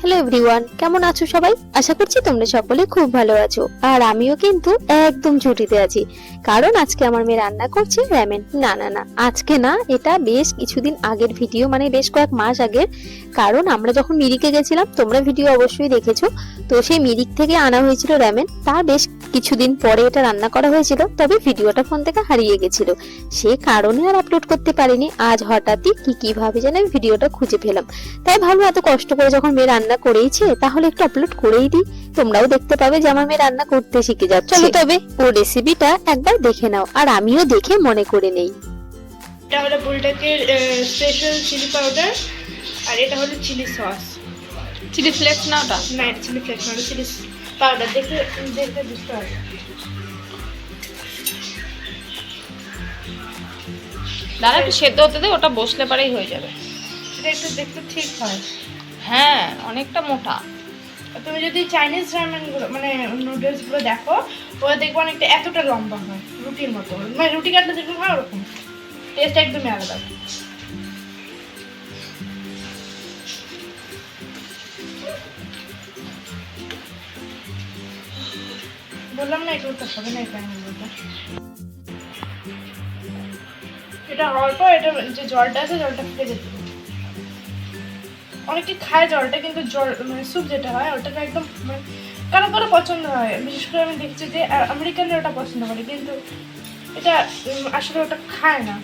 Hello everyone, কেমন আছো সবাই? আশা করছি তোমরা সকলে খুব ভালো আছো। আর আমিও কিন্তু একদম ছুটিতে আছি, কারণ আজকে আমার মেয়ে রান্না করছে র‍্যামেন। না, আজকে না, এটা বেশ কিছুদিন আগের ভিডিও, মানে বেশ কয়েক মাস আগের। কারণ আমরা যখন মিরিকে গেছিলাম, তোমরা ভিডিও অবশ্যই দেখেছো, তো সেই মিরিক থেকে আনা হয়েছিল র‍্যামেন। তার বেশ কিছুদিন পরে এটা রান্না করা হয়েছিল, তবে ভিডিওটা ফোন থেকে হারিয়ে গেছিল, সে কারণে আর আপলোড করতে পারিনি। আজ হঠাৎই কিভাবে যেন আমি ভিডিওটা খুঁজে পেলাম, তাই ভালো, এত কষ্ট করে যখন মেয়ে রান্না করেইছে তাহলে একটু আপলোড করেই দিই। তোমরাও দেখতে পাবে যে আমার মেয়ে রান্না করতে শিখে যাচ্ছে। চলো তবে ওর রেসিপিটা একবার দেখে নাও, আর আমিও দেখে মনে করে নেই। এটা হলো বুলডকের স্পেশাল চিলি পাউডার, আর এটা হলো চিলি সস। চিলি ফ্লেক্স না ওটা? না, এটা চিলি ফ্লেক্স না, চিলি পাউডার। দেখে দেখে বুঝতে হবে। দাঁড়া একটু সেদ্ধ হতে দে, ওটা বসলে পারেই হয়ে যাবে। এটা একটু দেখতে ঠিক হয়। হ্যাঁ, অনেকটা মোটা। তুমি যদি চাইনিজ রামেনগুলো মানে নুডলসগুলো দেখো, ওরা দেখবো অনেকটা এতটা লম্বা হয়, রুটির মতো, মানে রুটি কাটলে যেরকম হয় ওরকম। টেস্ট একদমই আলাদা। বললাম না এগুলো তো হবে না, এটা অল্প, এটা যে জলটা আছে জলটা ফুটে যেতে হবে। অনেকে খায় জলটা, কিন্তু জল মানে স্যুপ যেটা হয় ওটাকে একদম মানে কারো কারো পছন্দ হয়। বিশেষ করে আমি দেখছি যে আমেরিকানরা ওটা পছন্দ করে, কিন্তু এটা আসলে ওটা খায় না।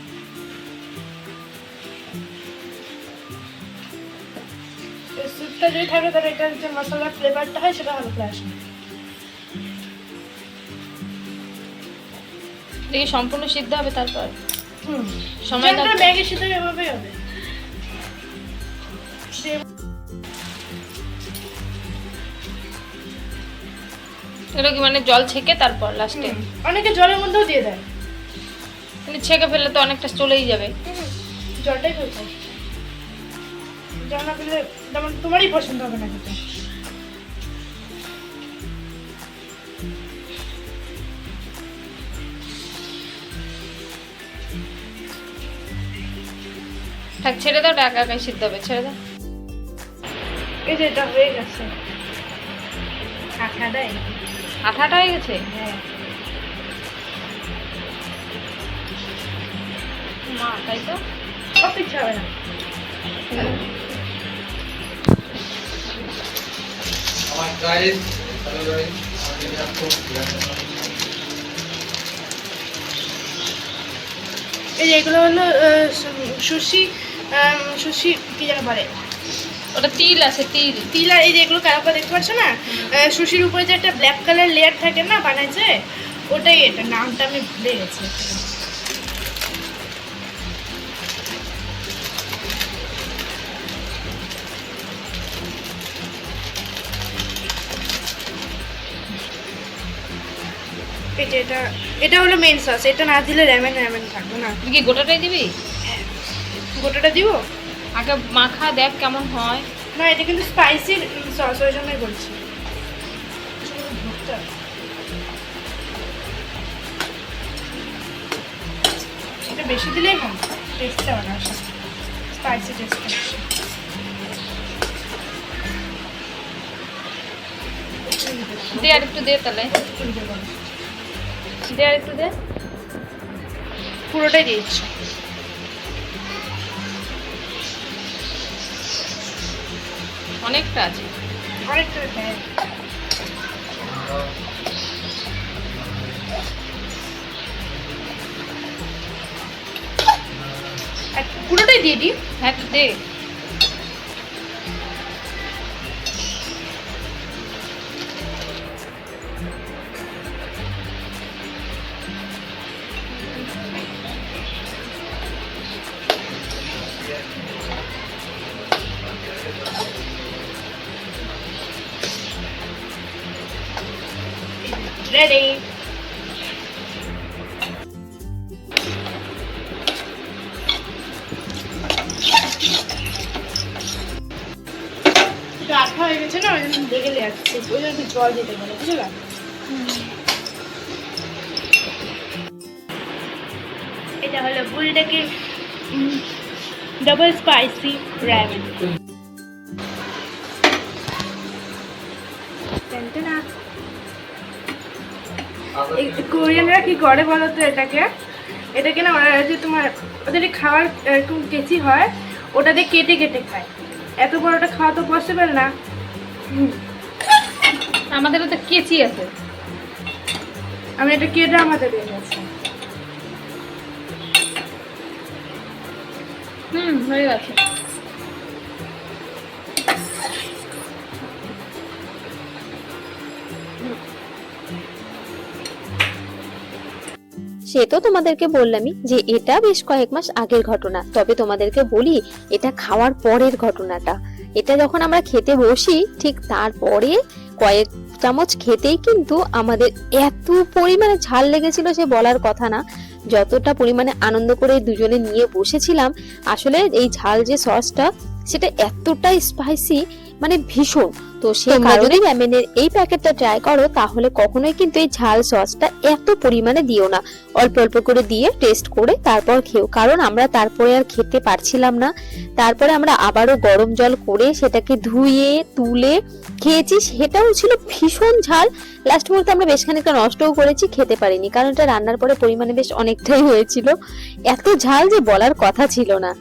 স্যুপটা যদি থাকে তাহলে এটার যে মশলার ফ্লেভারটা হয় সেটা ভালো করে আসে। দেখি সম্পূর্ণ সিদ্ধ হবে, তারপর সময় দাও। ম্যাগি সিদ্ধ এভাবেই হবে। এটা কি মানে জল ছেঁকে তারপর লাস্টে? অনেকে জলের মধ্যেও দিয়ে দেয়, মানে ছেঁকে ফেললে তো অনেকটা চলেই যাবে। জলটাই ফেলতে জল না ফেললে যেমন তোমারই পছন্দ হবে না খেতে। থাক, ছেড়ে দাও, একা একাই সিদ্ধ হবে, ছেড়ে দাও। এই যে এটা হয়ে গেছে, আঠা দেয়, আঠাটা হয়ে গেছে। হ্যাঁ মা, তাই তো। সব কিছু হবে না। এই যে এগুলো হলো সুশি, সুশি কি যেন বলে, ওটা তিল আছে, তিল। তিল। আর এই যে এগুলো কালো দেখতে পাচ্ছ না, সুশির উপরে যে একটা ব্ল্যাক কালার লেয়ার থাকে না বানাইছে, ওটাই এটা। নামটা আমি ভুলে গেছি। এই যে এটা হলো মেন সস। এটা না দিলে র‍্যামেন থাকবে না। তুই কি গোটাটাই দিবি? গোটাটা দিব। আগে মাখা দেখ কেমন হয়। না, এটা কিন্তু স্পাইসি সস, ওই জন্যই বলছি। এটা বেশি দিলেই হয়, টেস্টটা হবে না, স্পাইসি টেস্ট আসছে। দে আর একটু দে, তাহলে দে আর একটু দে। পুরোটাই দিয়েছি। অনেকটা আছে, অনেকটা। হ্যাঁ, পুরোটাই দিয়ে দিই। হ্যাঁ একটু দে। রেডি। আঠা হয়ে গেছে না, ওই জন্য লেগে যাচ্ছে, ওই জন্য জল দিতে পারে, বুঝলে? এটা হলো বুলডকের ডাবল স্পাইসি র‍্যামেন। না কোরিয়ানরা কি করে বলো তো, এটাকে না ওরা যে তোমার ওদের খাওয়ার এরকম কেচি হয়, ওটা দিয়ে কেটে কেটে খায়। এত বড়টা খাওয়া তো পসিবল না। আমাদেরও তো কেচি আছে। আমি এটা কেটে আমাদের দিয়ে গেছি। হয়ে গেছে। সে তো তোমাদেরকে বললামই যে এটা বেশ কয়েক মাস আগের ঘটনা, তবে তোমাদেরকে বলি এটা খাওয়ার পরের ঘটনাটা। এটা যখন আমরা খেতে বসি ঠিক তারপরে কয়েক চামচ খেতেই কিন্তু আমাদের এত পরিমাণে ঝাল লেগেছিল সে বলার কথা না। যতটা পরিমাণে আনন্দ করে দুজনে নিয়ে বসেছিলাম, আসলে এই ঝাল যে সসটা সেটা এতটাই স্পাইসি, মানে ভীষণ। তো সে কারণে র্যামেনের এই প্যাকেটটা ট্রাই করো তাহলে কখনোই কিন্তু এই ঝাল সসটা এত পরিমাণে দিও না, অল্প অল্প করে দিয়ে টেস্ট করে তারপর খেও। কারণ আমরা তারপরে আর খেতে পারছিলাম না, তারপরে আমরা আবারও গরম জল করে সেটাকে ধুয়ে তুলে খেয়েছি, সেটাও ছিল ভীষণ ঝাল। লাস্ট মুহূর্তে আমরা বেশ খানিকটা নষ্টও করেছি, খেতে পারিনি, কারণ এটা রান্নার পরে পরিমাণে বেশ অনেকটাই হয়েছিল। এত ঝাল যে বলার কথা ছিল না।